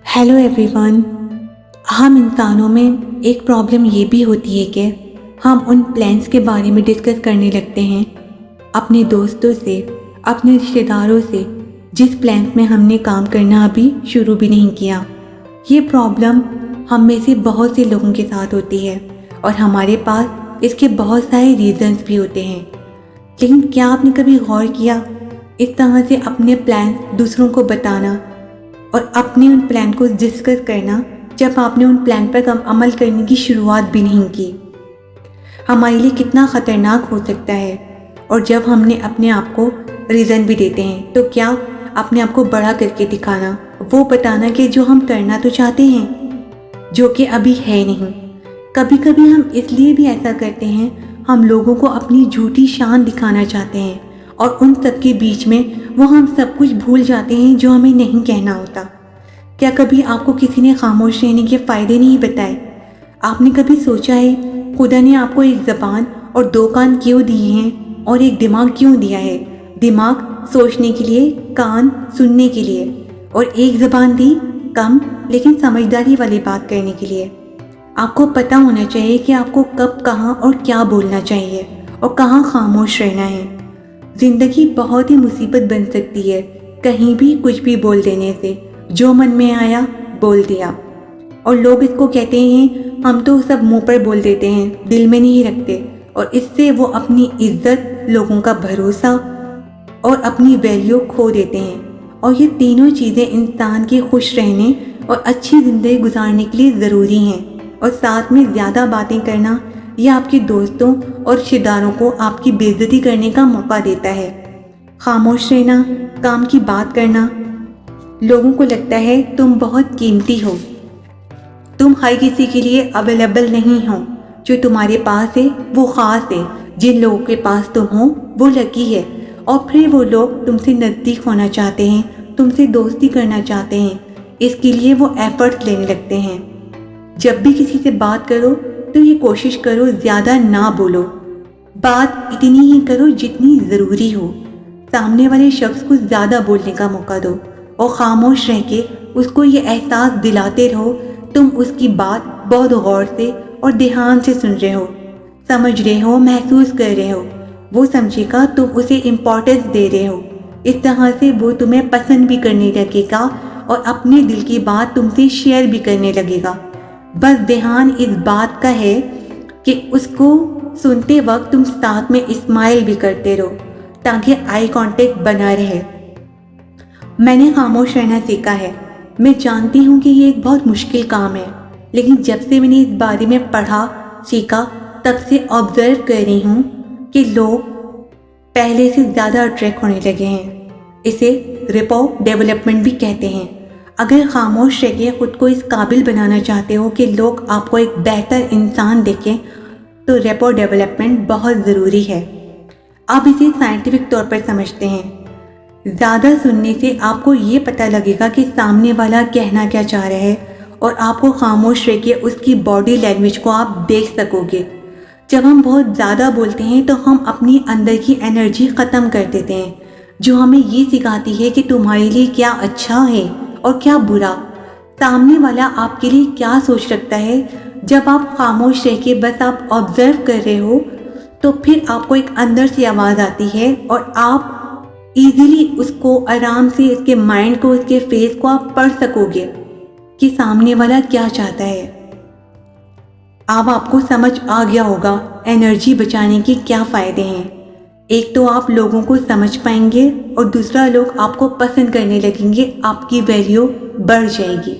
Hello everyone. हम इंसानों में एक प्रॉब्लम ये भी होती है कि हम उन प्लान्स के बारे में डिस्कस करने लगते हैं अपने दोस्तों से, अपने रिश्तेदारों से, जिस प्लान्स में हमने काम करना अभी शुरू भी नहीं किया। ये प्रॉब्लम हम में से बहुत से लोगों के साथ होती है और हमारे पास इसके बहुत सारे रीज़न्स भी होते हैं। लेकिन क्या आपने कभी गौर किया, इस तरह से अपने प्लान दूसरों को बताना और अपने उन प्लान को डिस्कस करना जब आपने उन प्लान पर अमल करने की शुरुआत भी नहीं की, हमारे लिए कितना ख़तरनाक हो सकता है। और जब हमने अपने आप को रीज़न भी देते हैं तो क्या अपने आप को बड़ा करके दिखाना, वो बताना कि जो हम करना तो चाहते हैं जो कि अभी है नहीं। कभी कभी हम इसलिए भी ऐसा करते हैं, हम लोगों को अपनी झूठी शान दिखाना चाहते हैं और उन सब के बीच में वो हम सब कुछ भूल जाते हैं जो हमें नहीं कहना होता। क्या कभी आपको किसी ने खामोश रहने के फ़ायदे नहीं बताए? आपने कभी सोचा है खुदा ने आपको एक ज़बान और दो कान क्यों दिए हैं और एक दिमाग क्यों दिया है? दिमाग सोचने के लिए, कान सुनने के लिए, और एक ज़बान दी कम लेकिन समझदारी वाली बात करने के लिए। आपको पता होना चाहिए कि आपको कब, कहाँ और क्या बोलना चाहिए और कहाँ खामोश रहना है। ज़िंदगी बहुत ही मुसीबत बन सकती है कहीं भी कुछ भी बोल देने से। जो मन में आया बोल दिया, और लोग इसको कहते हैं हम तो सब मुंह पर बोल देते हैं, दिल में नहीं रखते, और इससे वो अपनी इज्जत, लोगों का भरोसा और अपनी वैल्यू खो देते हैं। और ये तीनों चीज़ें इंसान के खुश रहने और अच्छी ज़िंदगी गुजारने के लिए ज़रूरी हैं। और साथ में ज़्यादा बातें करना यह आपके दोस्तों और रिश्तेदारों को आपकी बेइज्जती करने का मौका देता है। खामोश रहना, काम की बात करना, लोगों को लगता है तुम बहुत कीमती हो, तुम हर किसी के लिए अवेलेबल नहीं हो। जो तुम्हारे पास है वो ख़ास है, जिन लोगों के पास तुम हो वो लकी है। और फिर वो लोग तुमसे नज़दीक होना चाहते हैं, तुमसे दोस्ती करना चाहते हैं, इसके लिए वो एफर्ट्स लेने लगते हैं। जब भी किसी से बात करो तो ये कोशिश करो ज़्यादा ना बोलो, बात इतनी ही करो जितनी ज़रूरी हो। सामने वाले शख्स को ज़्यादा बोलने का मौका दो और खामोश रह के उसको ये एहसास दिलाते रहो तुम उसकी बात बहुत गौर से और ध्यान से सुन रहे हो, समझ रहे हो, महसूस कर रहे हो। वो समझेगा तुम उसे इम्पोर्टेंस दे रहे हो। इस तरह से वो तुम्हें पसंद भी करने लगेगा और अपने दिल की बात तुमसे शेयर भी करने लगेगा। बस ध्यान इस बात का है कि उसको सुनते वक्त तुम साथ में स्माइल भी करते रहो ताकि आई कांटेक्ट बना रहे। मैंने खामोश रहना सीखा है। मैं जानती हूँ कि ये एक बहुत मुश्किल काम है, लेकिन जब से मैंने इस बारे में पढ़ा, सीखा, तब से ऑब्जर्व कर रही हूँ कि लोग पहले से ज़्यादा अट्रैक्ट होने लगे हैं। इसे रेपो डेवलपमेंट भी कहते हैं। अगर खामोश रह के ख़ुद को इस काबिल बनाना चाहते हो कि लोग आपको एक बेहतर इंसान देखें, तो रेपो डेवलपमेंट बहुत ज़रूरी है। अब इसे साइंटिफिक तौर पर समझते हैं। ज़्यादा सुनने से आपको ये पता लगेगा कि सामने वाला कहना क्या चाह रहा है, और आपको खामोश रह के उसकी बॉडी लैंग्वेज को आप देख सकोगे। जब हम बहुत ज़्यादा बोलते हैं तो हम अपनी अंदर की एनर्जी ख़त्म कर देते हैं, जो हमें ये सिखाती है कि तुम्हारे लिए क्या अच्छा है और क्या बुरा। सामने वाला आपके लिए क्या सोच रखता है। जब आप खामोश रह के बस आप ऑब्जर्व कर रहे हो, तो फिर आपको एक अंदर से आवाज़ आती है और आप इजीली उसको आराम से, इसके माइंड को, इसके फेस को आप पढ़ सकोगे कि सामने वाला क्या चाहता है। अब आपको समझ आ गया होगा एनर्जी बचाने के क्या फ़ायदे हैं। एक तो आप लोगों को समझ पाएंगे और दूसरा लोग आपको पसंद करने लगेंगे, आपकी वैल्यू बढ़ जाएगी।